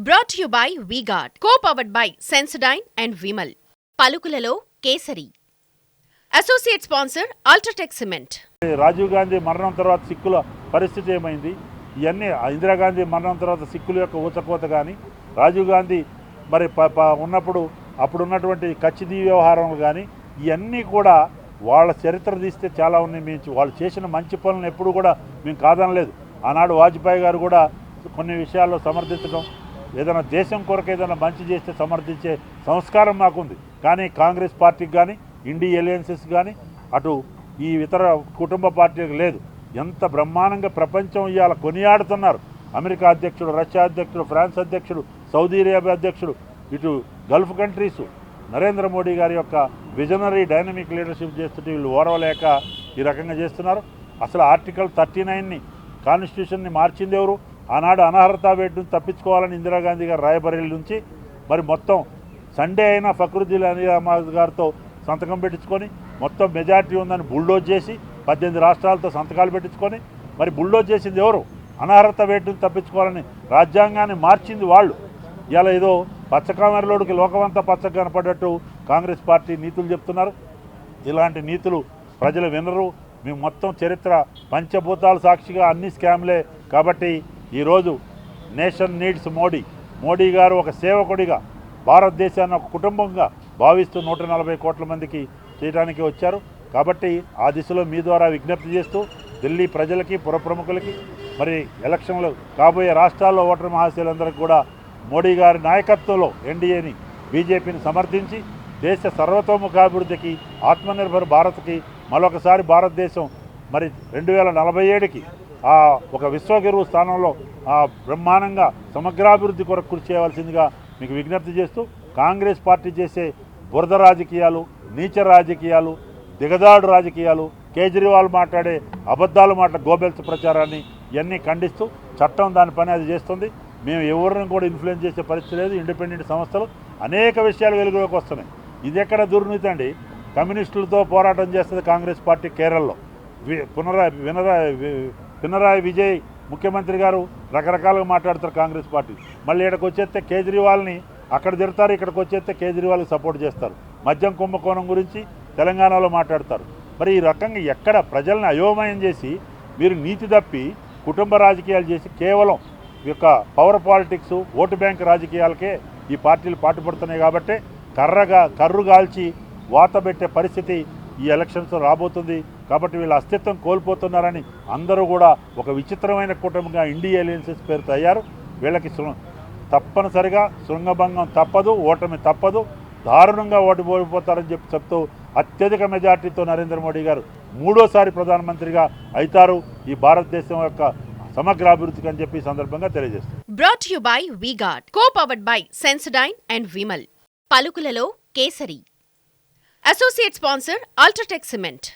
Brought to you by V-Guard, co-powered by Sensodyne and Vimal. పలుకులలో కేసరి. Associate sponsor UltraTech cement. Rajiv Gandhi మరణం తర్వాత సిక్కుల పరిస్థితి ఏమైంది? ఇవన్నీ ఇందిరాగాంధీ మరణం తర్వాత సిక్కుల యొక్క ఊచకోత కానీ, రాజీవ్ గాంధీ మరి ఉన్నప్పుడు అప్పుడున్నటువంటి కచ్చిదీ వ్యవహారం కానీ, ఇవన్నీ కూడా వాళ్ళ చరిత్ర తీస్తే చాలా ఉన్నాయి. మేము వాళ్ళు చేసిన మంచి పనులను ఎప్పుడు కూడా మేము కాదనలేదు. ఆనాడు వాజ్పేయి గారు కూడా కొన్ని విషయాల్లో సమర్థించడం, ఏదైనా దేశం కొరకు ఏదైనా మంచి చేస్తే సమర్థించే సంస్కారం మాకుంది. కానీ కాంగ్రెస్ పార్టీకి కానీ, ఇండి అలయన్సెస్ కానీ, అటు ఈ ఇతర కుటుంబ పార్టీలకు లేదు. ఎంత బ్రహ్మాండంగా ప్రపంచం ఇవాళ కొనియాడుతున్నారు. అమెరికా అధ్యక్షుడు, రష్యా అధ్యక్షుడు, ఫ్రాన్స్ అధ్యక్షుడు, సౌదీ అరేబియా అధ్యక్షుడు, ఇటు గల్ఫ్ కంట్రీసు నరేంద్ర మోడీ గారి యొక్క విజనరీ డైనమిక్ లీడర్షిప్ చేస్తుంటే వీళ్ళు ఓరవలేక ఈ రకంగా చేస్తున్నారు. అసలు ఆర్టికల్ 39ని కాన్స్టిట్యూషన్ని మార్చింది ఎవరు? ఆనాడు అనర్హత వేటు నుంచి తప్పించుకోవాలని ఇందిరాగాంధీ గారు రాయబరేలీ నుంచి మరి మొత్తం సండే అయినా ఫక్రుద్దీన్ అలీ అహ్మద్ గారితో సంతకం పెట్టించుకొని మొత్తం మెజార్టీ ఉందని బుల్డోజ్ చేసి 18 రాష్ట్రాలతో సంతకాలు పెట్టించుకొని మరి బుల్డోజ్ చేసింది ఎవరు? అనర్హత వేటు నుంచి తప్పించుకోవాలని రాజ్యాంగాన్ని మార్చింది వాళ్ళు. ఇలా ఏదో పచ్చకామెరలోడికి లోకమంతా పచ్చగా కనపడ్డట్టు కాంగ్రెస్ పార్టీ నీతులు చెప్తున్నారు. ఇలాంటి నీతులు ప్రజలు వినరు. మేము మొత్తం చరిత్ర పంచభూతాల సాక్షిగా అన్ని స్కామ్లే. కాబట్టి ఈరోజు నేషన్ నీడ్స్ మోడీ. మోడీ గారు ఒక సేవకుడిగా భారతదేశాన్ని ఒక కుటుంబంగా భావిస్తూ 140 కోట్ల మందికి చేయడానికి వచ్చారు. కాబట్టి ఆ దిశలో మీ ద్వారా విజ్ఞప్తి చేస్తూ ఢిల్లీ ప్రజలకి, పుర ప్రముఖులకి, మరి ఎలక్షన్లు కాబోయే రాష్ట్రాల్లో ఓటర్ మహాశయులందరికీ కూడా మోడీ గారి నాయకత్వంలో ఎన్డీఏని, బీజేపీని సమర్థించి దేశ సర్వతోముఖాభివృద్ధికి, ఆత్మనిర్భర్ భారత్కి, మరొకసారి భారతదేశం మరి 2047కి ఒక విశ్వగురువు స్థానంలో బ్రహ్మాండంగా సమగ్రాభివృద్ధి కొరకు కృషి చేయవలసిందిగా మీకు విజ్ఞప్తి చేస్తూ, కాంగ్రెస్ పార్టీ చేసే బురద రాజకీయాలు, నీచ రాజకీయాలు, దిగజాడు రాజకీయాలు, కేజ్రీవాల్ మాట్లాడే అబద్ధాలు గోబెల్స్ ప్రచారాన్ని ఇవన్నీ ఖండిస్తూ చట్టం దాని పని అది చేస్తుంది. మేము ఎవరిని కూడా ఇన్ఫ్లుయెన్స్ చేసే పరిస్థితి లేదు. ఇండిపెండెంట్ సంస్థలు అనేక విషయాలు వెలుగులోకి వస్తున్నాయి. ఇది ఎక్కడ దుర్నీతి అండి? కమ్యూనిస్టులతో పోరాటం చేస్తుంది కాంగ్రెస్ పార్టీ కేరళలో. పినరాయి విజయ్ ముఖ్యమంత్రి గారు రకరకాలుగా మాట్లాడతారు కాంగ్రెస్ పార్టీ. మళ్ళీ ఇక్కడికి వచ్చేస్తే కేజ్రీవాల్ని అక్కడ తిడతారు, ఇక్కడికి వచ్చేస్తే కేజ్రీవాల్కి సపోర్ట్ చేస్తారు. మద్యం కుంభకోణం గురించి తెలంగాణలో మాట్లాడతారు. మరి ఈ రకంగా ఎక్కడ ప్రజల్ని అయోమయం చేసి మీరు నీతి తప్పి కుటుంబ రాజకీయాలు చేసి కేవలం ఈ యొక్క పవర్ పాలిటిక్స్, ఓటు బ్యాంక్ రాజకీయాలకే ఈ పార్టీలు పాటుపడుతున్నాయి. కాబట్టి కర్రు గాల్చి వాత పెట్టే పరిస్థితి ఈ ఎలక్షన్స్ రాబోతుంది. కాబట్టి వీళ్ళ అస్తిత్వం కోల్పోతున్నారని అందరూ కూడా ఒక విచిత్రమైన కూటమిగా ఇండి అలయన్సెస్ పేరుతో అయ్యారు. వీళ్ళకి తప్పనిసరిగా శృంగభంగం తప్పదు, ఓటమి తప్పదు, దారుణంగా ఓడిపోతారని చెప్తూ అత్యధిక మెజార్టీతో నరేంద్ర మోడీ గారు 3వ ప్రధానమంత్రిగా అవుతారు ఈ భారతదేశం యొక్క సమగ్రాభివృద్ధికి అని చెప్పి సందర్భంగా తెలియజేస్తారు. Brought to you by V-Guard, co-powered by Sensodyne and Vimal. పలుకులలో కేసరి. Associate sponsor UltraTech cement.